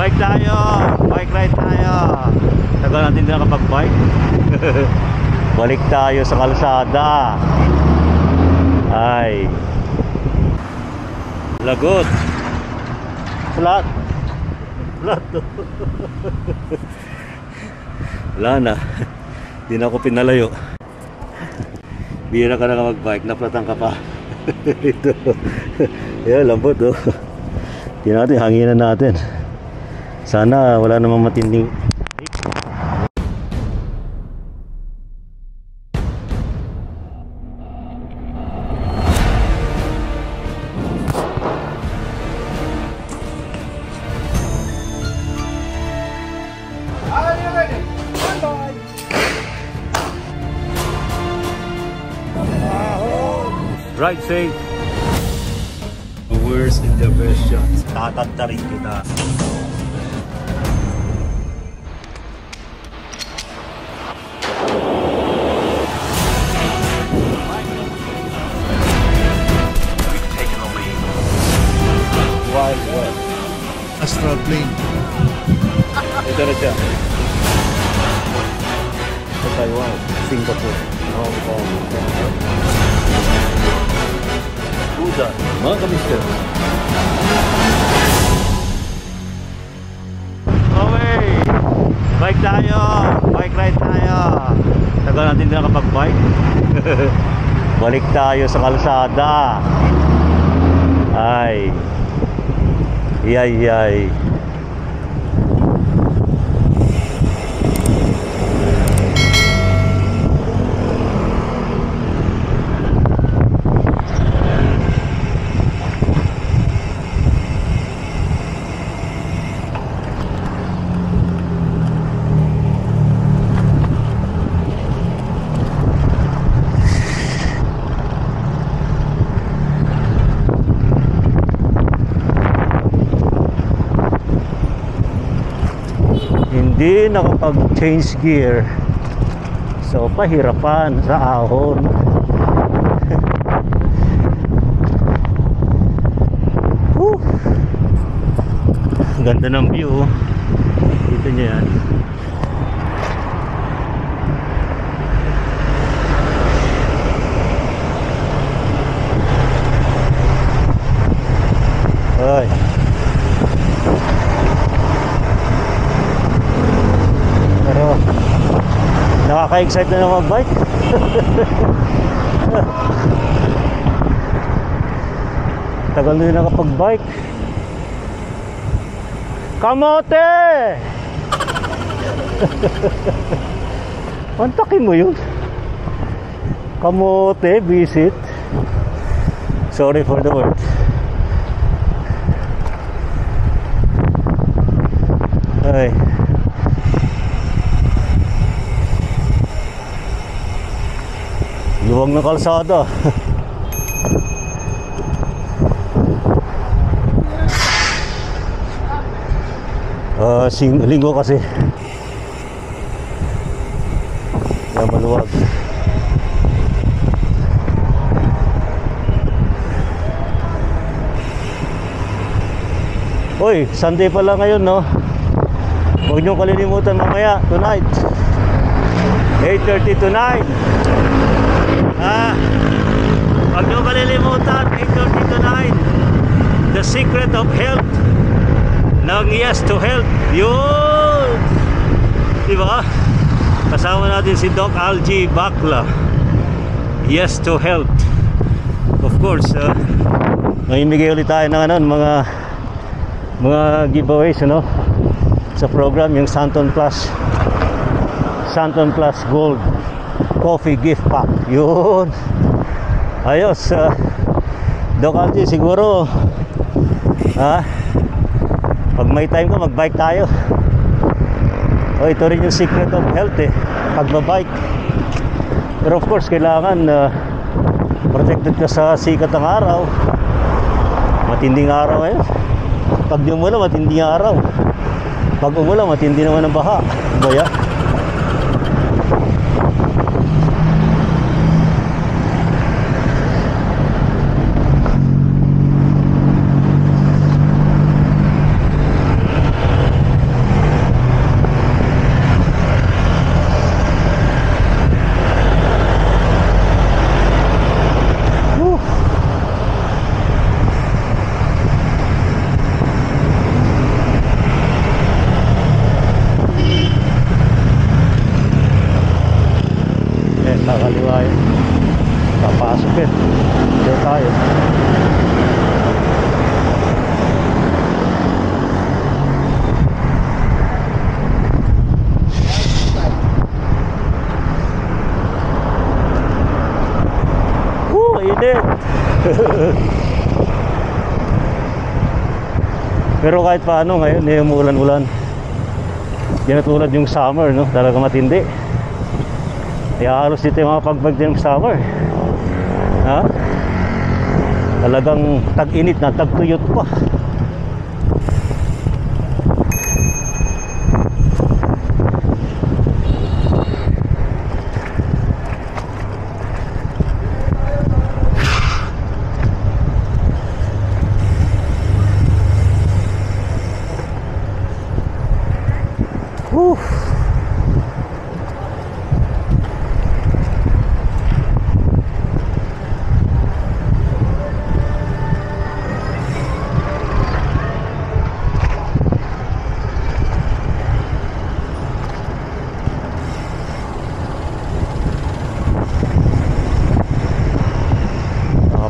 Bike tayo, bike ride tayo. Tagal natin din nakapag-bike. Balik tayo sa kalsada. Ay, lagot. Flat. Flat. Wala na. Hindi na ako pinalayo. Bira ka na mag-bike, naplatan ka pa. Ito. Yan, lambot oh. Tingnan natin, hanginan natin. Sana wala namang matinding. Ride safe. The worst and the best shots. Tatantarin kita. Wild West. Astral plane. Ito na siya. Sa Taiwan, Singapore, Hong Kong. Buda, mga kamister. Okay, bike tayo, bike ride tayo. Tagal natin din nakapag-bike. Balik tayo sa kalsada. Ay, yay. Hindi nakapag-change gear, so pahirapan sa ahon. Ganda ng view. Dito nyo yan. Ay, pero nakaka-excite na ng mag-bike. Tagal na din nakapag-bike. Kamote! Pantakin mo yun. Kamote, visit. Sorry for the word. Ay. Luwag na kalsada. Linggo kasi. Kaya maluwag. Uy, Sunday pala ngayon, no? Huwag niyong kalilimutan mamaya, tonight 8:30 to 9. Huwag niyong kalilimutan 8:30 to 9. The secret of health ng Yes to Health. Yun! Diba? Kasama natin si Doc Algie Bakla. Yes to Health. Of course, mamimigay ulit tayo ng mga giveaways, ano, sa program, yung Santon Plus Gold Coffee Gift Pack. Yun. Ayos. Doc Algie, siguro pag may time ko, mag-bike tayo. Ito rin yung secret of health, pagbabike. Pero of course, kailangan protected ka sa sikat ng araw. Matinding araw ngayon. Pag di umulan, matinding araw. Pag umulan, matindi naman ang baha. Baya. Pero kahit paano ngayon, umuulan-ulan. Hindi na tulad yung summer, no? Talaga matindi. Kaya halos dito yung mga pagbagyo ng summer. Ha? Talagang tag-init na, tag-tuyot pa.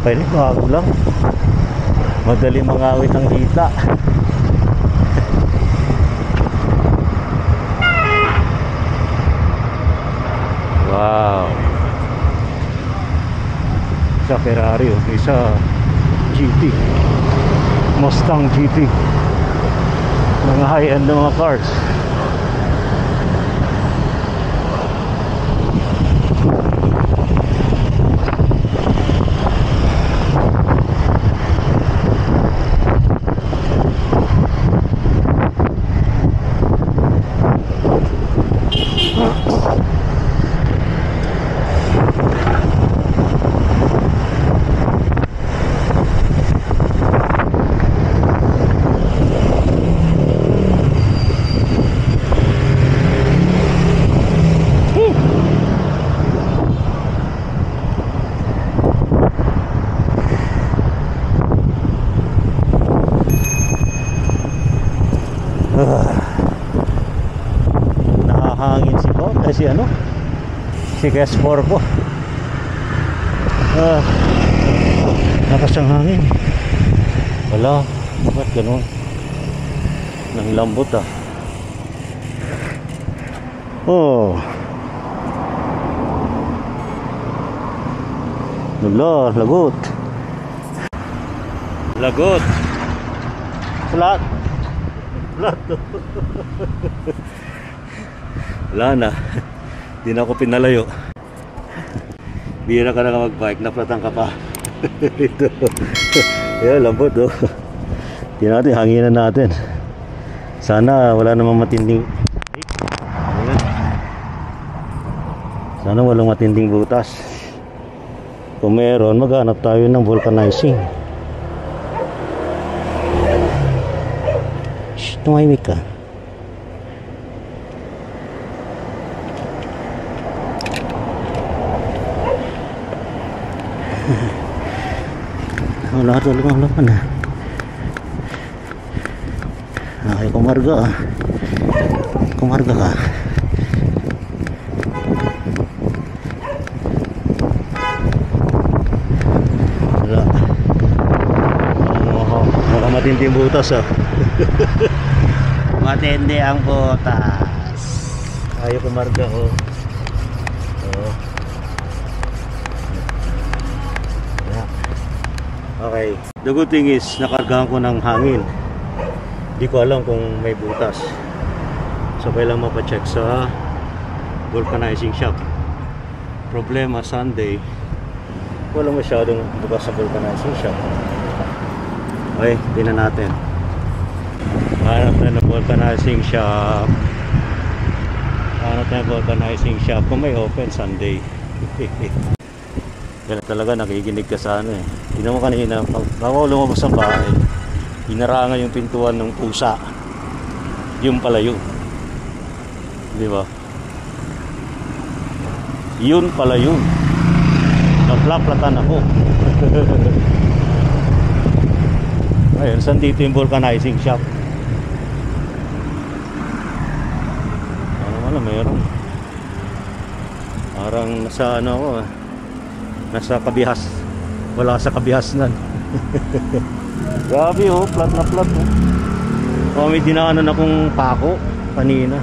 Pwede, bago lang. Madali mangawit ang hita. Wow. Isa Ferrari, isa GT, Mustang GT. Mga high-end na mga cars. Nakahangin si Bob, si ano, si S4 ko. Lakas ang hangin. Wala, ba't ganun? Nang lambot ah. Oh, wala, lagot. Lagot. Flat. Flat. Wala na. Hindi na ako pinalayo. Bira ka na mag-bike, naplatan ka pa. Ito. Yan, lambot oh. Hindi natin, hanginan natin. Sana wala namang matinding. Sana walang matinding butas. Kung meron, maghanap tayo ng vulcanizing. Shh, tumahimik ka. Wala ka na. Ay, kumarga ah. Kumarga ka. Wala. Wala matindi ang butas ah. Matindi ang butas. Ayaw kumarga oh. Oh. Okay, the good thing is nakargahan ko ng hangin. Hindi ko alam kung may butas. So kailangan mapacheck sa vulcanizing shop. Problema Sunday, walang masyadong bukas sa vulcanizing shop. Okay, tingnan natin. Hanap na ng vulcanizing shop. Hanap na ng vulcanizing shop kung may open Sunday. Kaya talaga nakikinig ka sa ano eh. Tignan mo kanina, bago lumabas sa bahay, inarangan yung pintuan ng pusa. Yung pala yun. Di ba? Yun pala yun. Nagplaplatan ako. Ayun, saan dito yung vulcanizing shop? Ano wala, mayroon. Parang nasa ano ako eh. Nasa Kabihas. Wala sa Kabihasnan. Grabe oh, plat na plat oh. Oh, may dinaanan akong pako kanina.